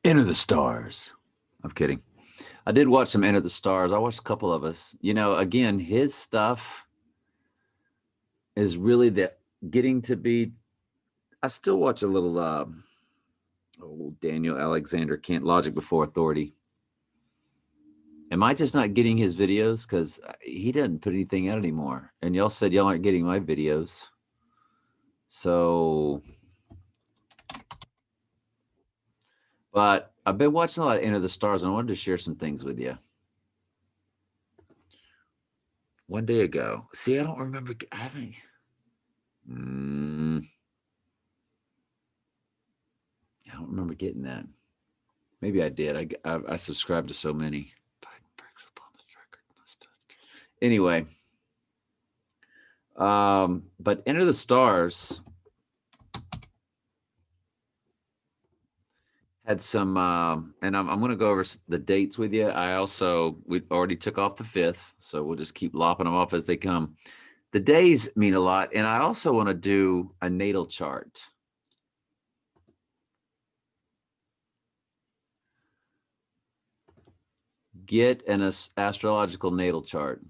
Enter the Stars. I'm kidding. I did watch some Enter the Stars. I watched a couple of us. You know, again, his stuff is really the getting to be. I still watch a little Daniel Alexander Kent Logic Before Authority. Am I just not getting his videos? Because he doesn't put anything out anymore. And y'all said y'all aren't getting my videos. So, but I've been watching a lot of Enter the Stars and I wanted to share some things with you. One day ago. See, I don't remember. I think. Mm, I don't remember getting that. Maybe I did. I subscribed to so many. Anyway, but Enter the Stars had some, and I'm going to go over the dates with you. We already took off the 5th, so we'll just keep lopping them off as they come. The days mean a lot, and I also want to do a natal chart. Get an astrological natal chart.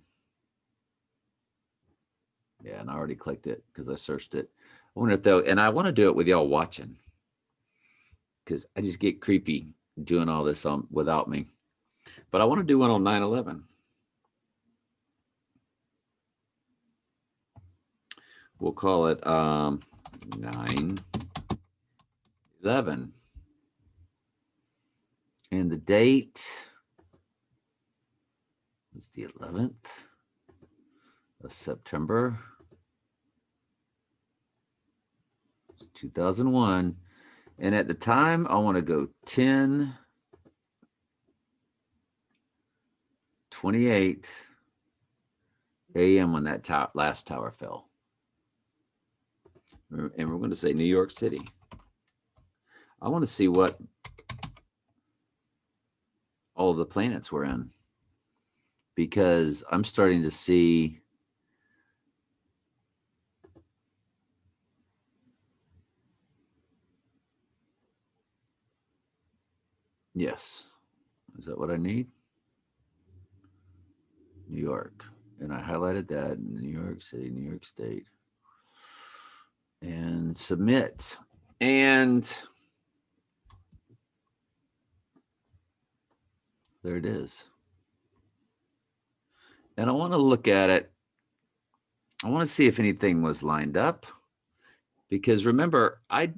Yeah, and I already clicked it because I searched it. I wonder if they'll, and I want to do it with y'all watching because I just get creepy doing all this on without me. But I want to do one on 9/11. We'll call it 9/11. And the date was the 11th of September 2001. And at the time, I want to go 10:28 a.m. when that last tower fell. And we're going to say New York City. I want to see what all of the planets were in because I'm starting to see. Yes. Is that what I need? New York. And I highlighted that in New York City, New York State. And submit. And there it is. And I want to look at it. I want to see if anything was lined up. Because remember, I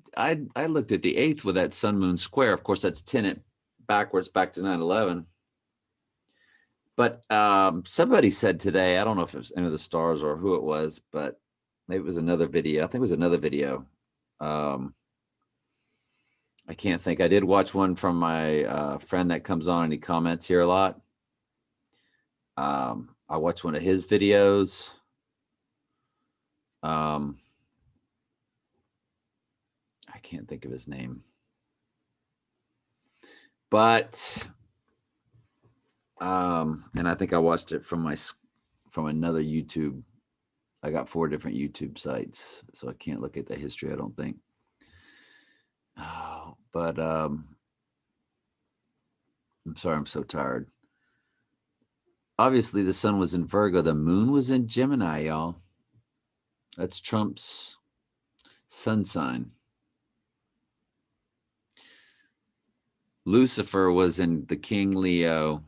looked at the 8th with that sun moon square. Of course, that's 10 it backwards back to 9/11. But somebody said today, I don't know if it was Enter the Stars or who it was, but maybe it was another video. I think it was another video. I can't think. I did watch one from my friend that comes on and he comments here a lot. I watched one of his videos. I can't think of his name. But and I think I watched it from another YouTube. I got 4 different YouTube sites, so I can't look at the history, I don't think. Oh, but I'm sorry, I'm so tired. Obviously, the sun was in Virgo. The moon was in Gemini, y'all. That's Trump's sun sign. Lucifer was in the King Leo.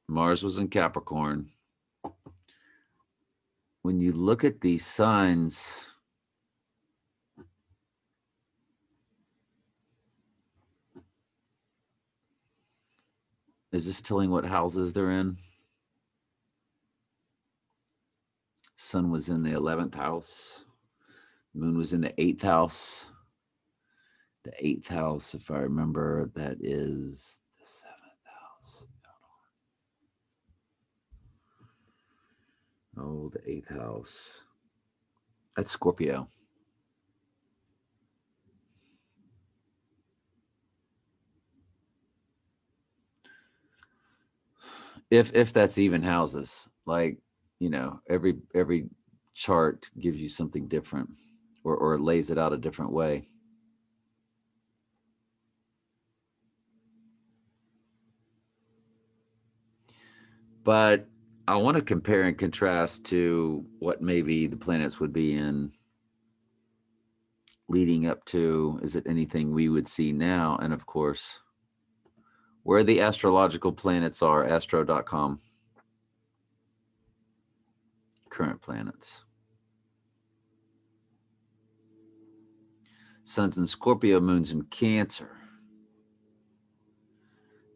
Mars was in Capricorn. When you look at these signs, is this telling what houses they're in? Sun was in the 11th house. Moon was in the 8th house. The 8th house, if I remember, that is the 7th house. Oh, the 8th house. That's Scorpio. If that's even houses, like, you know, every chart gives you something different or lays it out a different way. But I want to compare and contrast to what maybe the planets would be in leading up to, is it anything we would see now? And of course, where the astrological planets are, astro.com, current planets. Sun's in Scorpio, moon's in Cancer.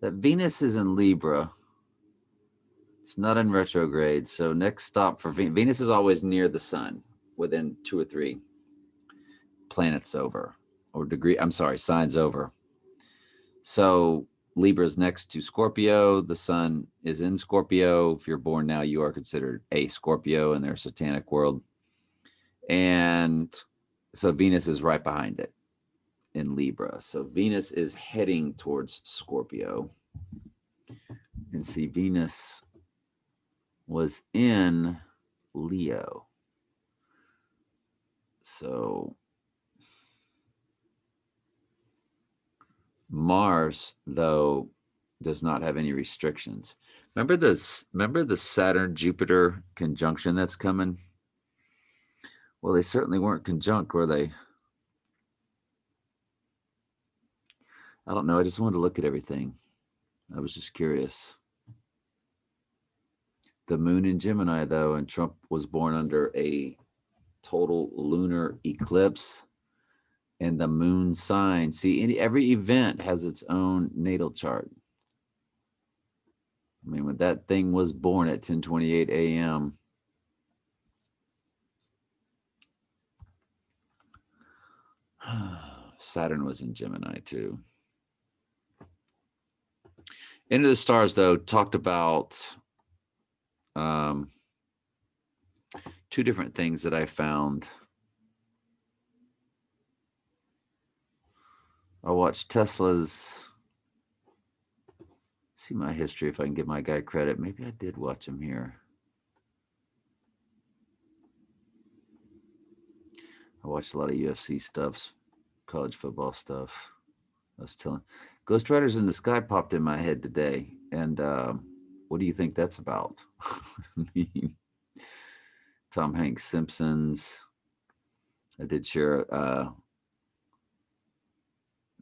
That Venus is in Libra. It's not in retrograde. So next stop for Venus is always near the sun, within 2 or 3 planets over, or signs over. So Libra's next to Scorpio. The sun is in Scorpio. If you're born now, you are considered a Scorpio in their satanic world. And so Venus is right behind it in Libra. So Venus is heading towards Scorpio. And see, Venus was in Leo. So Mars, though, does not have any restrictions. Remember the Saturn-Jupiter conjunction that's coming? Well, they certainly weren't conjunct, were they? I don't know. I just wanted to look at everything. I was just curious. The moon in Gemini, though, and Trump was born under a total lunar eclipse and the moon sign. See, every event has its own natal chart. I mean, when that thing was born at 10:28 a.m., Saturn was in Gemini too. Into the Stars, though, talked about 2 different things that I found. I watched Tesla's, see my history if I can give my guy credit. Maybe I did watch him here. I watched a lot of UFC stuff, college football stuff. I was telling, Ghost Riders in the Sky popped in my head today. And what do you think that's about? I mean, Tom Hanks, Simpsons. I did share,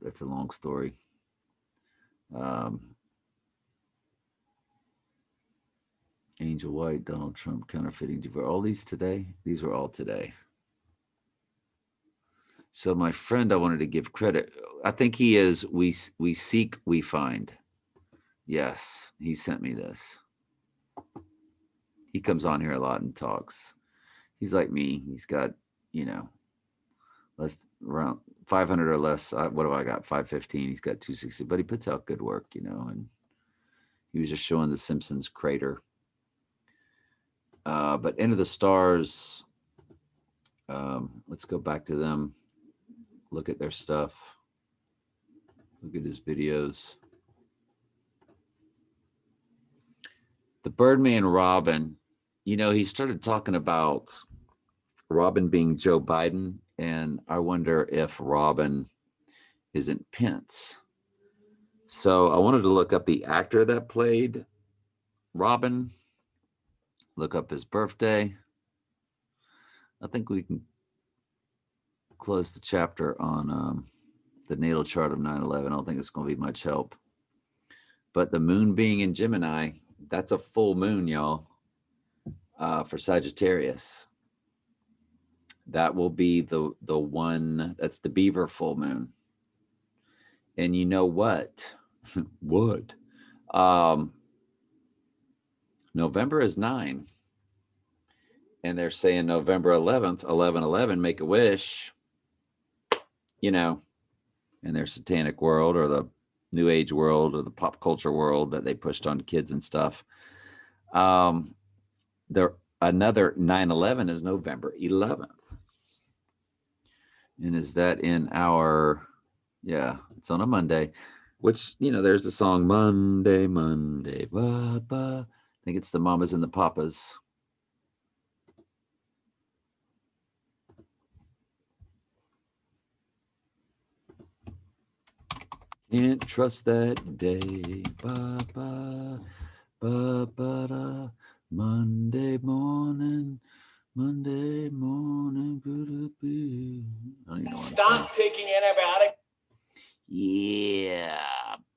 that's a long story. Angel White, Donald Trump, counterfeiting. Were all these today? These were all today. So my friend, I wanted to give credit. I think he is. We seek, we find. Yes, he sent me this. He comes on here a lot and talks. He's like me. He's got, less, around 500 or less. What have I got? 515. He's got 260, but he puts out good work, and he was just showing the Simpsons crater. But Into the Stars, let's go back to them. Look at their stuff. Look at his videos. The Birdman Robin, he started talking about Robin being Joe Biden, and I wonder if Robin isn't Pence. So I wanted to look up the actor that played Robin, look up his birthday. I think we can close the chapter on the natal chart of 9/11. I don't think it's going to be much help. But the moon being in Gemini, that's a full moon, y'all, for Sagittarius. That will be the one, that's the Beaver full moon. And you know what? What? November is 9. And they're saying November 11th, 11/11, make a wish, in their satanic world or the New Age world or the pop culture world that they pushed on kids and stuff. Another 9/11 is November 11th. And is that in our, it's on a Monday, which, there's the song Monday, Monday, ba, ba. I think it's the Mamas and the Papas. Can't trust that day, ba, ba, Ba-ba-da, Monday morning, Monday morning. I don't even know what I'm saying. Stop taking antibiotics. Yeah,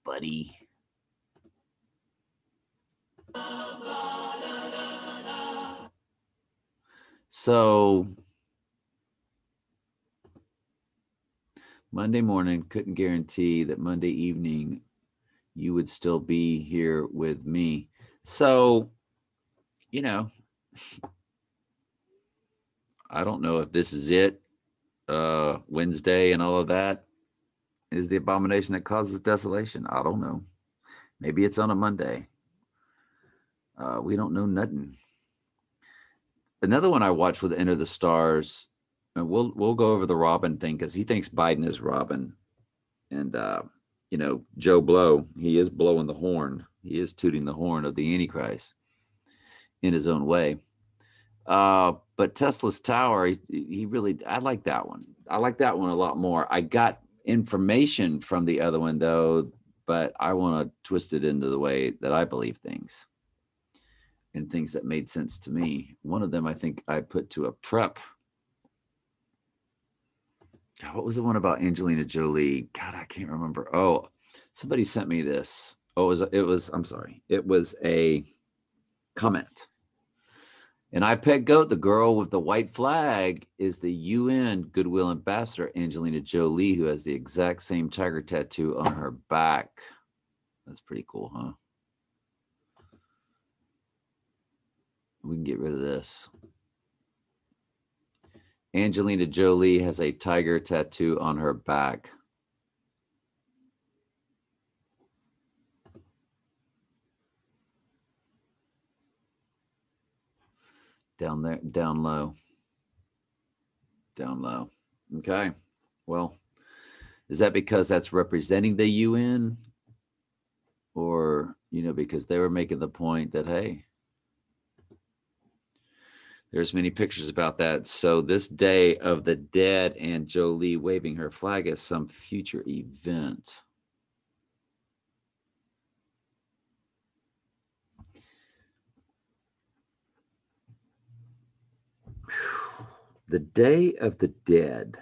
buddy. So Monday morning, couldn't guarantee that Monday evening you would still be here with me. So, you know, I don't know if this is it. Wednesday and all of that is the abomination that causes desolation. I don't know. Maybe it's on a Monday. We don't know nothing. Another one I watched with Enter the Stars, and we'll go over the Robin thing because he thinks Biden is Robin, and Joe Blow, he is blowing the horn. He is tooting the horn of the Antichrist in his own way. But Tesla's Tower, he really, I like that one. I like that one a lot more. I got information from the other one though, but I want to twist it into the way that I believe things and things that made sense to me. One of them I think I put to a prep. God, what was the one about Angelina Jolie? God, I can't remember. Oh, somebody sent me this. Oh, I'm sorry. It was a comment. And I Pet Goat, the girl with the white flag, is the UN Goodwill Ambassador, Angelina Jolie, who has the exact same tiger tattoo on her back. That's pretty cool, huh? We can get rid of this. Angelina Jolie has a tiger tattoo on her back. Down there, down low. Down low. Okay. Well, is that because that's representing the UN? Or, because they were making the point that, hey, there's many pictures about that. So this Day of the Dead and Jolie waving her flag as some future event. The Day of the Dead.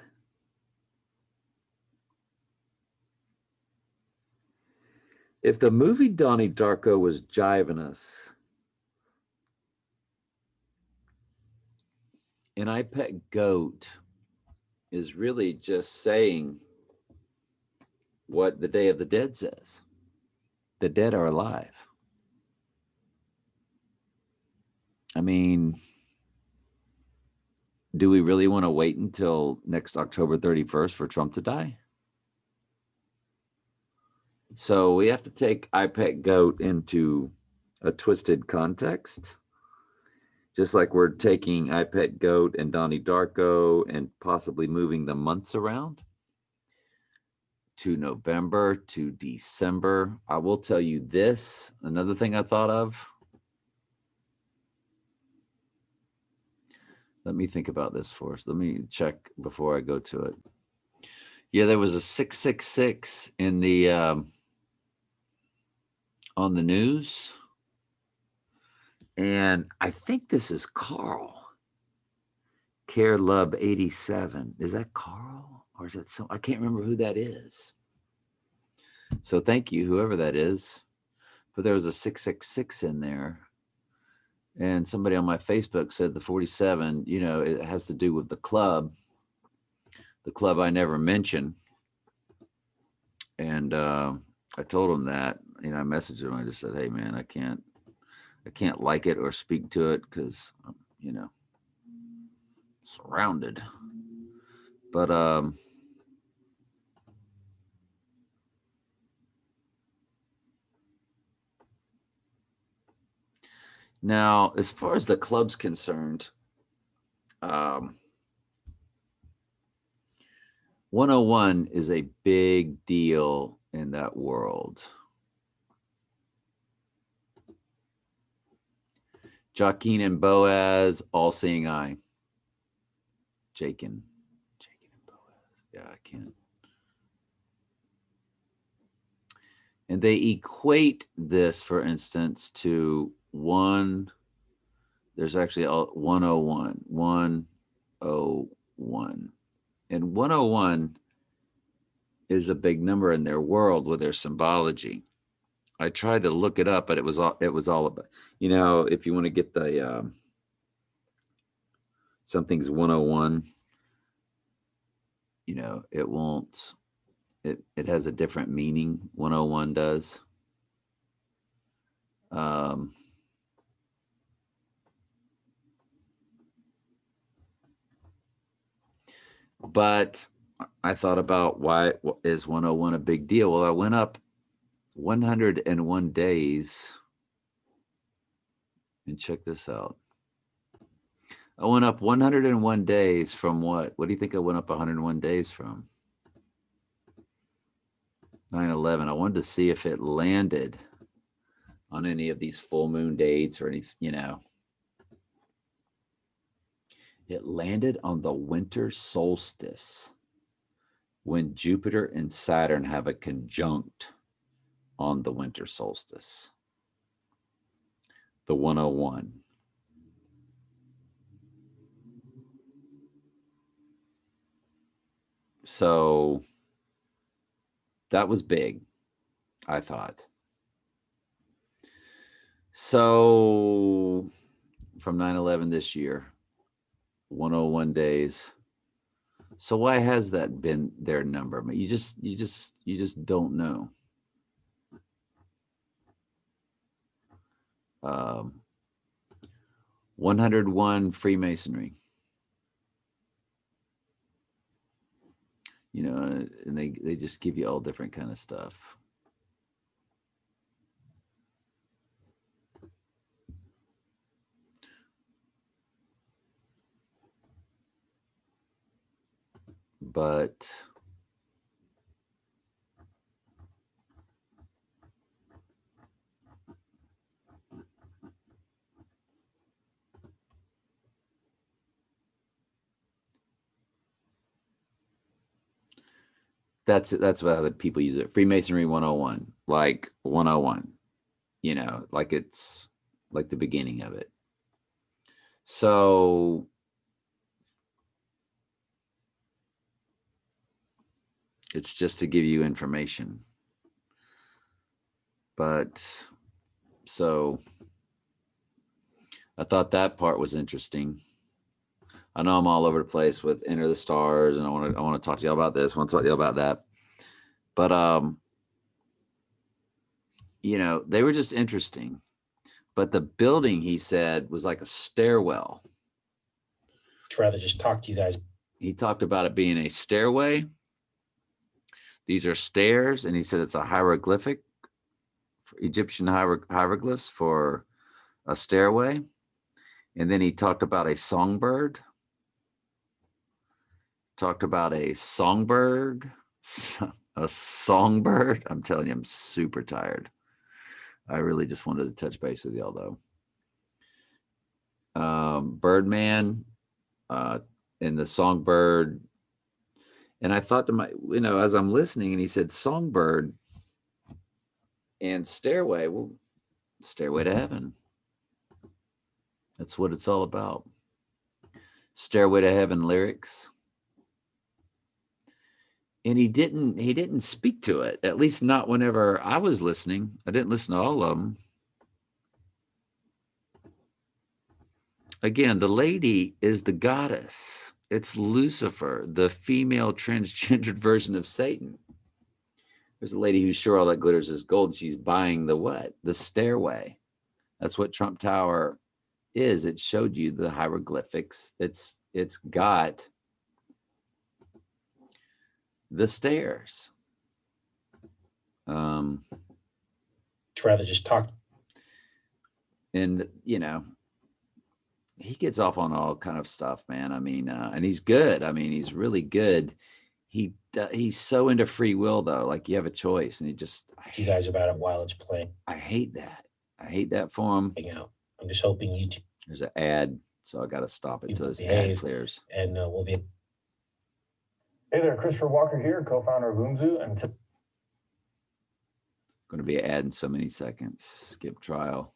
If the movie Donnie Darko was jiving us, and I Pet Goat is really just saying what the Day of the Dead says. The dead are alive. I mean, do we really want to wait until next October 31st for Trump to die? So we have to take I Pet Goat into a twisted context. Just like we're taking I Pet Goat and Donnie Darko and possibly moving the months around to November to December. I will tell you this, another thing I thought of. Let me think about this first. Let me check before I go to it. Yeah, there was a 666 in the on the news. And I think this is Carl. Care Love 87. Is that Carl? Or is that I can't remember who that is. So thank you, whoever that is. But there was a 666 in there. And somebody on my Facebook said the 47, it has to do with the club I never mention. And I told him that, I messaged him. I just said, hey, man, I can't like it or speak to it because, surrounded. But now, as far as the club's concerned, 101 is a big deal in that world. Joaquin and Boaz, All Seeing Eye. Jakin and Boaz. Yeah, I can't. And they equate this, for instance, to one. There's actually 101, 101. And 101 is a big number in their world with their symbology. I tried to look it up, but it was all about, if you want to get the something's 101, it won't, it has a different meaning. 101 does. But I thought about why is 101 a big deal? Well, I went up 101 days, and check this out. I went up 101 days from what? What do you think I went up 101 days from? 9/11. I wanted to see if it landed on any of these full moon dates or anything. It landed on the winter solstice when Jupiter and Saturn have a conjunct on the winter solstice. The 101. So that was big, I thought. So from 9/11 this year, 101 days. So why has that been their number? I mean, you just don't know. 101 Freemasonry. And they just give you all different kind of stuff. But that's how the people use it. Freemasonry 101, like 101, like it's like the beginning of it. So it's just to give you information. But so I thought that part was interesting. I know I'm all over the place with Enter the Stars, and I want to talk to y'all about this. I want to talk to y'all about that. But they were just interesting. But the building, he said, was like a stairwell. I'd rather just talk to you guys. He talked about it being a stairway. These are stairs, and he said it's a hieroglyphic, Egyptian hieroglyphs for a stairway. And then he talked about a songbird. Talked about a songbird. A songbird. I'm telling you, I'm super tired. I really just wanted to touch base with y'all, though. Birdman, and the songbird. And I thought to as I'm listening, and he said songbird and stairway. Well, Stairway to Heaven. That's what it's all about. Stairway to Heaven lyrics. And he didn't speak to it, at least not whenever I was listening. I didn't listen to all of them. Again, the lady is the goddess. It's Lucifer, the female transgendered version of Satan. There's a lady who's sure all that glitters is gold. She's buying the what? The stairway. That's what Trump Tower is. It showed you the hieroglyphics. It's got the stairs. I'd rather just talk. And he gets off on all kind of stuff, man. I mean, and he's good. I mean, he's really good. He's so into free will, though. Like, you have a choice, and he just to you guys about it while it's playing. I hate that. I hate that for him. I'm just hoping you. There's an ad, so I got to stop it until this ad clears. And we'll be. Hey there, Christopher Walker here, co-founder of Umzu, and Going to be adding so many seconds. Skip trial.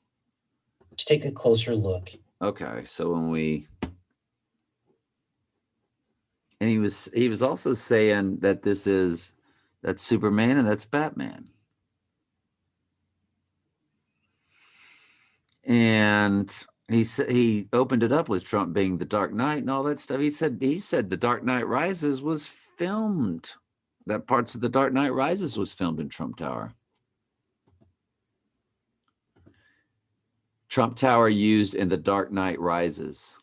Let's take a closer look. Okay, so when we and he was also saying that that's Superman and that's Batman. And he opened it up with Trump being the Dark Knight and all that stuff. He said the Dark Knight Rises was filmed. That parts of the Dark Knight Rises was filmed in Trump Tower. Trump Tower used in the Dark Knight Rises.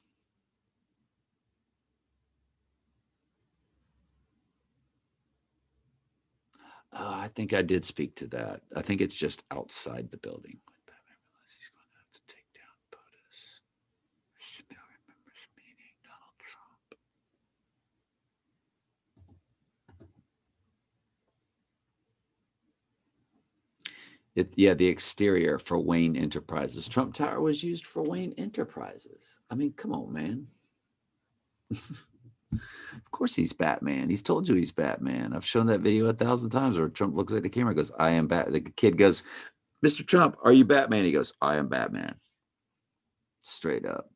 I think I did speak to that. I think it's just outside the building. Batman realizes he's going to have to take down POTUS. Still remembers meeting Donald Trump. The exterior for Wayne Enterprises. Trump Tower was used for Wayne Enterprises. I mean, come on, man. Of course he's Batman. He's told you he's Batman. I've shown that video 1,000 times where Trump looks at the camera and goes, I am Batman. The kid goes, Mr. Trump, are you Batman? He goes, I am Batman. Straight up.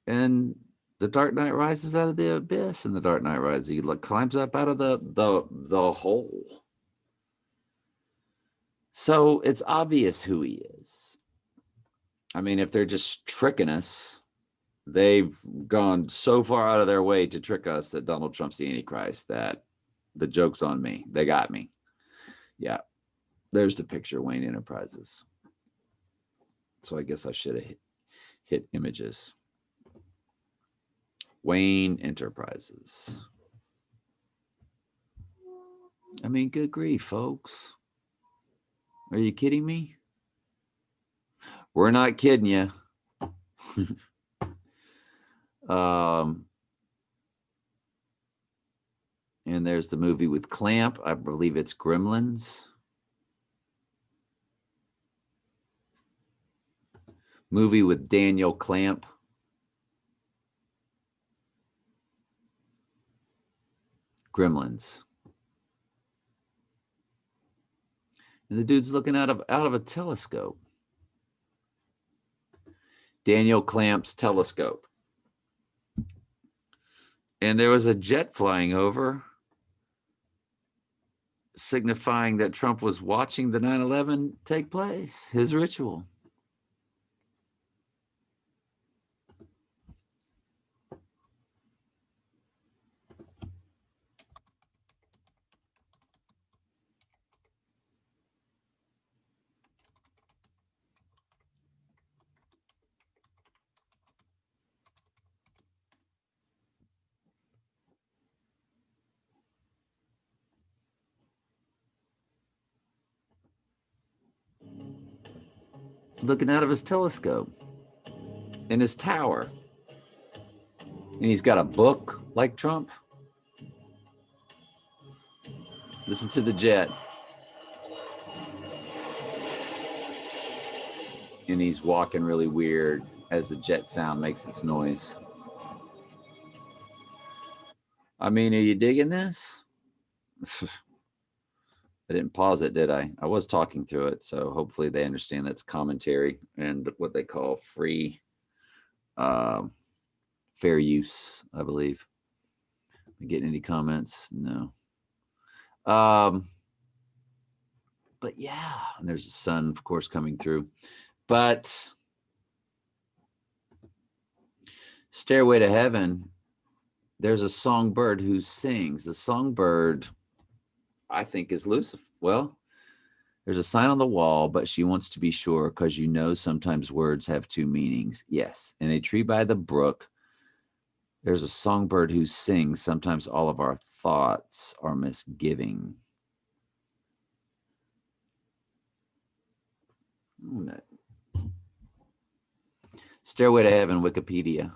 And the Dark Knight rises out of the abyss in the Dark Knight Rises. He climbs up out of the hole. So it's obvious who he is. I mean, if they're just tricking us, they've gone so far out of their way to trick us that Donald Trump's the Antichrist that the joke's on me. They got me. Yeah. There's the picture, Wayne Enterprises. So I guess I should have hit images. Wayne Enterprises. I mean, good grief, folks. Are you kidding me? We're not kidding you. And there's the movie with Clamp. I believe it's Gremlins. Movie with Daniel Clamp. Gremlins. And the dude's looking out of a telescope. Daniel Clamp's telescope. And there was a jet flying over, signifying that Trump was watching the 9/11 take place, his ritual. Looking out of his telescope in his tower. And he's got a book like Trump. Listen to the jet. And he's walking really weird as the jet sound makes its noise. I mean, are you digging this? I didn't pause it, did I? I was talking through it, so hopefully they understand that's commentary and what they call free fair use, I believe. Getting any comments? No. But yeah, and there's the sun, of course, coming through. But Stairway to Heaven, there's a songbird who sings. The songbird, I think, is Lucifer. Well, there's a sign on the wall, but she wants to be sure because you know sometimes words have two meanings. Yes, in a tree by the brook, there's a songbird who sings. Sometimes all of our thoughts are misgiving. Stairway to Heaven, Wikipedia.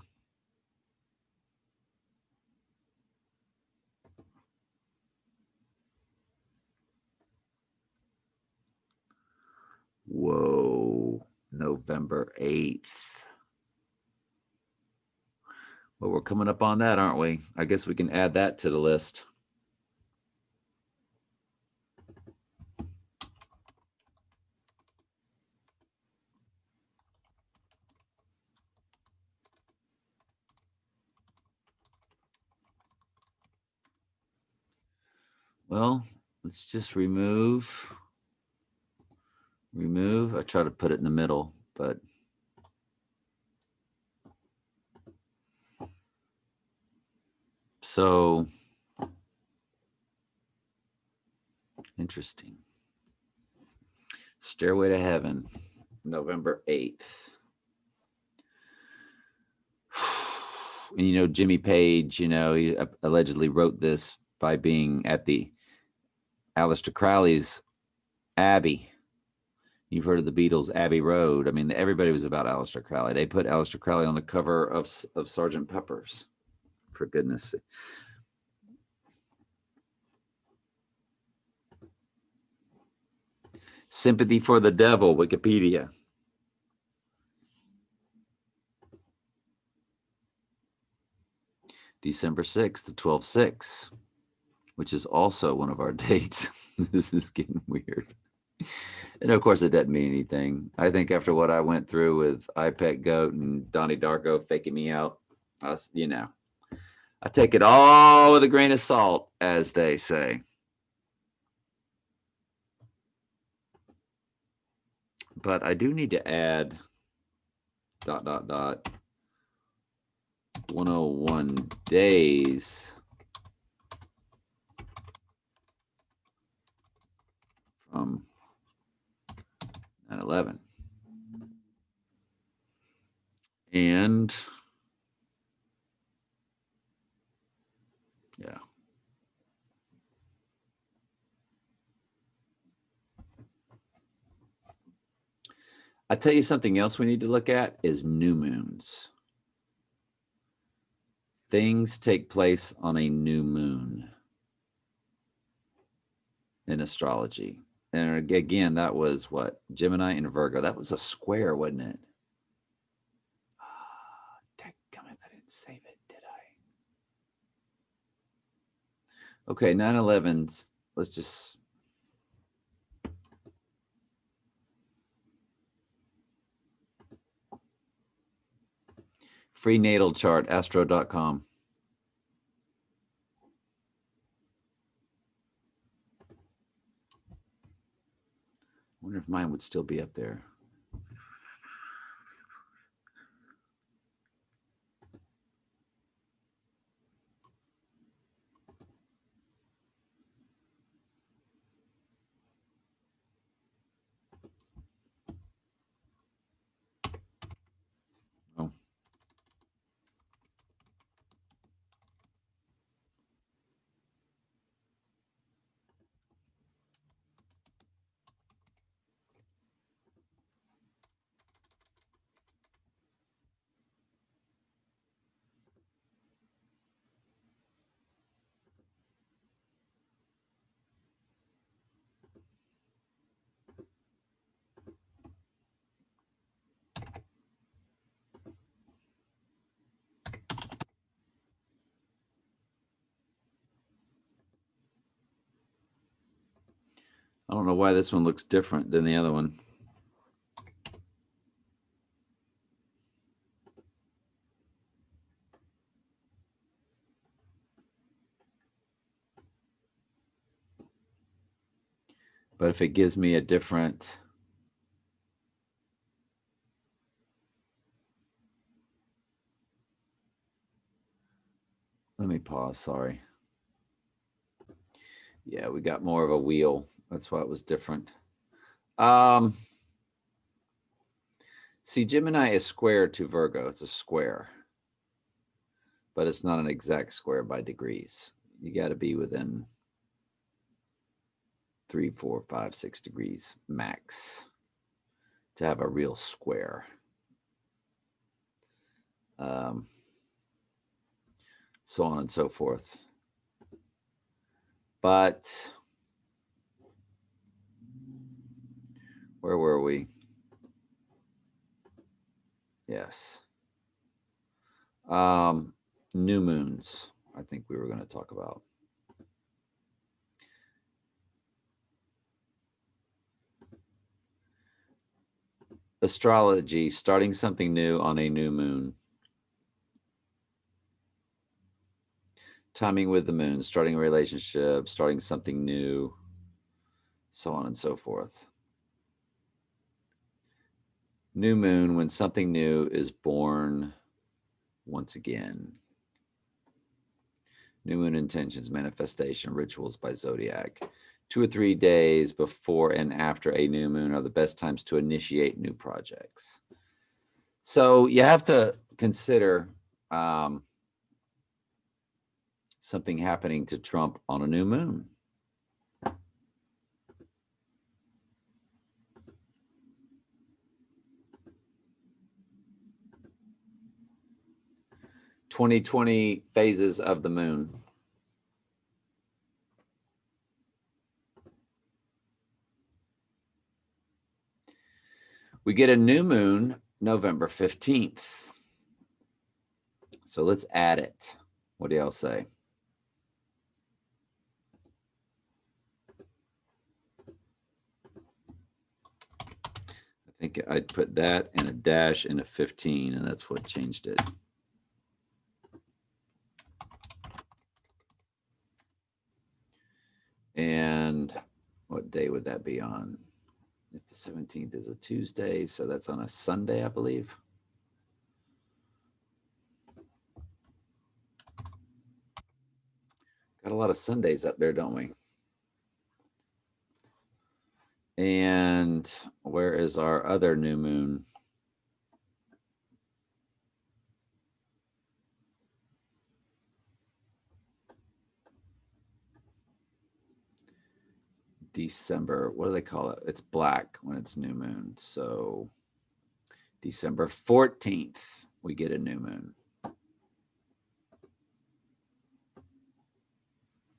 Whoa, November 8th. Well, we're coming up on that, aren't we? I guess we can add that to the list. Well, let's just remove. I try to put it in the middle, but so interesting. Stairway to Heaven, November 8th. And you know, Jimmy Page, you know, he allegedly wrote this by being at the Aleister Crowley's Abbey. You've heard of the Beatles' Abbey Road. I mean, everybody was about Aleister Crowley. They put Aleister Crowley on the cover of Sgt. Pepper's, for goodness sake. Sympathy for the Devil, Wikipedia. December 6th to 12/6, which is also one of our dates. This is getting weird. And of course, it doesn't mean anything. I think after what I went through with iPet Goat and Donnie Darko faking me out, you know, I take it all with a grain of salt, as they say. But I do need to add ... 101 days from 9/11. And yeah. I tell you something else we need to look at is new moons. Things take place on a new moon in astrology. And again, that was what? Gemini and Virgo. That was a square, wasn't it? Dadgummit, I didn't save it, did I? Okay, 9/11's. Let's just... Free natal chart, astro.com. I wonder if mine would still be up there. Oh. I don't know why this one looks different than the other one. But if it gives me a different... Let me pause, sorry. Yeah, we got more of a wheel. That's why it was different. See, Gemini is square to Virgo. It's a square. But it's not an exact square by degrees. You got to be within 3, 4, 5, 6 degrees max to have a real square. So on and so forth. But where were we? Yes. New moons, I think we were going to talk about. Astrology, starting something new on a new moon. timing with the moon, starting a relationship, starting something new, so on and so forth. New moon, when something new is born once again. New moon intentions, manifestation, rituals by zodiac. 2 or 3 days before and after a new moon are the best times to initiate new projects. So you have to consider something happening to Trump on a new moon. "2020 phases of the moon." We get a new moon November 15th. So let's add it. What do y'all say? I think I'd put that and a dash and a 15, and that's what changed it. And what day would that be on? If the 17th is a Tuesday, so that's on a Sunday, I believe. Got a lot of Sundays up there, don't we? And where is our other new moon? December. What do they call it? It's black when it's new moon. So December 14th, we get a new moon.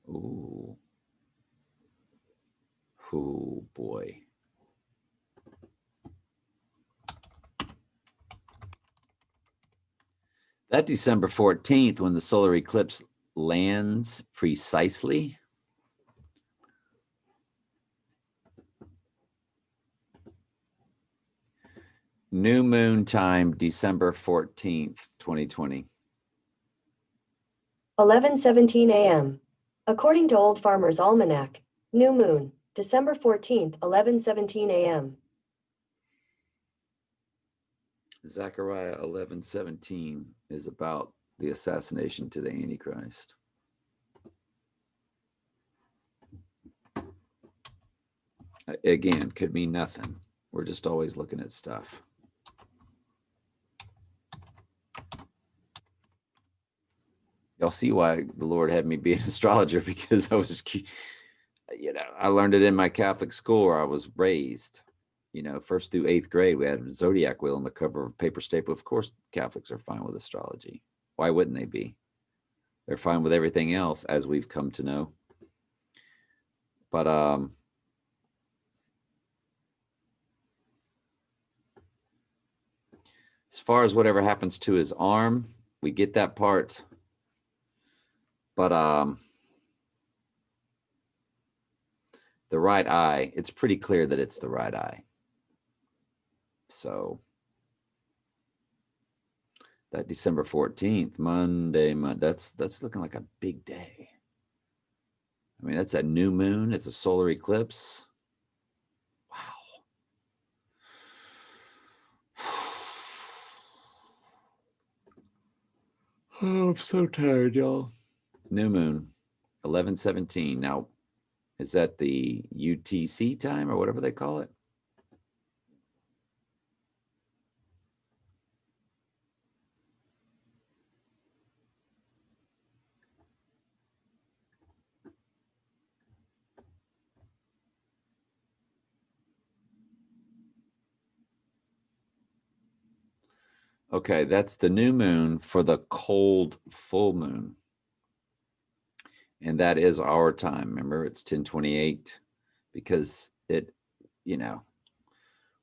Ooh. Oh boy. That December 14th, when the solar eclipse lands precisely, new moon time, December 14th, 2020. 11:17 a.m. According to Old Farmer's Almanac, new moon, December 14th, 11:17 a.m. Zechariah 11:17 is about the assassination to the Antichrist. Again, could mean nothing. We're just always looking at stuff. Y'all see why the Lord had me be an astrologer, because I was, I learned it in my Catholic school where I was raised. First through 8th grade, we had a zodiac wheel on the cover of a paper staple. Of course, Catholics are fine with astrology. Why wouldn't they be? They're fine with everything else, as we've come to know. But as far as whatever happens to his arm, we get that part. But the right eye, it's pretty clear that it's the right eye. So that December 14th, Monday, that's looking like a big day. I mean, that's a new moon. It's a solar eclipse. Wow. Oh, I'm so tired, y'all. New moon, 11:17. Now, is that the UTC time or whatever they call it? Okay, that's the new moon for the cold full moon. And that is our time. Remember, it's 10:28 because it,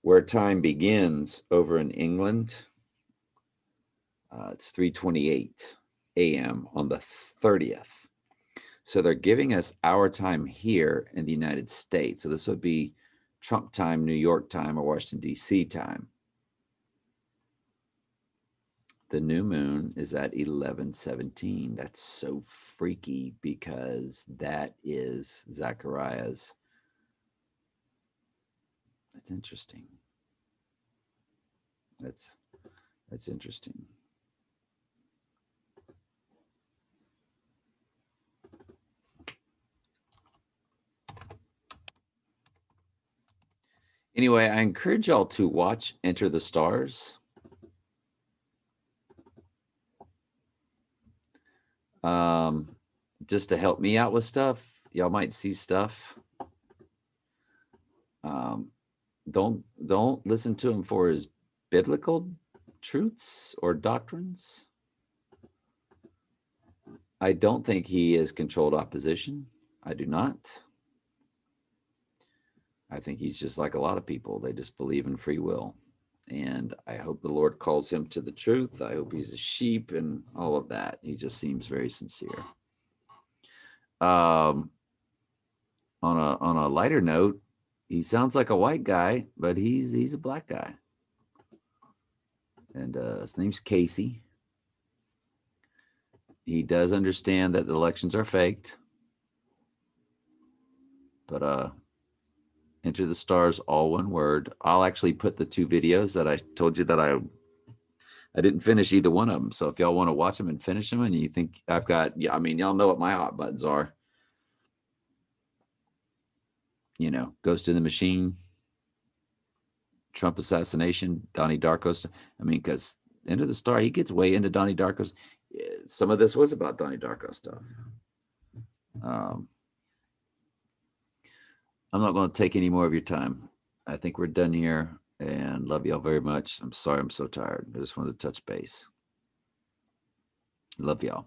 where time begins over in England, it's 3:28 a.m. on the 30th. So they're giving us our time here in the United States. So this would be Trump time, New York time, or Washington, D.C. time. The new moon is at 11:17. That's so freaky because that is Zachariah's. That's interesting. That's interesting. Anyway, I encourage y'all to watch Enter the Stars. Just to help me out with stuff. Y'all might see stuff. Don't listen to him for his biblical truths or doctrines. I don't think he is controlled opposition. I do not. I think he's just like a lot of people. They just believe in free will. And I hope the Lord calls him to the truth. I hope he's a sheep and all of that. He just seems very sincere. On a lighter note, he sounds like a white guy, but he's a black guy. And his name's Casey. He does understand that the elections are faked. But Enter the Stars, all one word. I'll actually put the 2 videos that I told you that I didn't finish either one of them. So if y'all want to watch them and finish them and you think I've got, yeah, I mean, y'all know what my hot buttons are. You know, Ghost in the Machine, Trump assassination, Donnie Darko's. I mean, because Enter the Star, he gets way into Donnie Darko's. Some of this was about Donnie Darko stuff. I'm not going to take any more of your time. I think we're done here and love y'all very much. I'm sorry I'm so tired. I just wanted to touch base. Love y'all.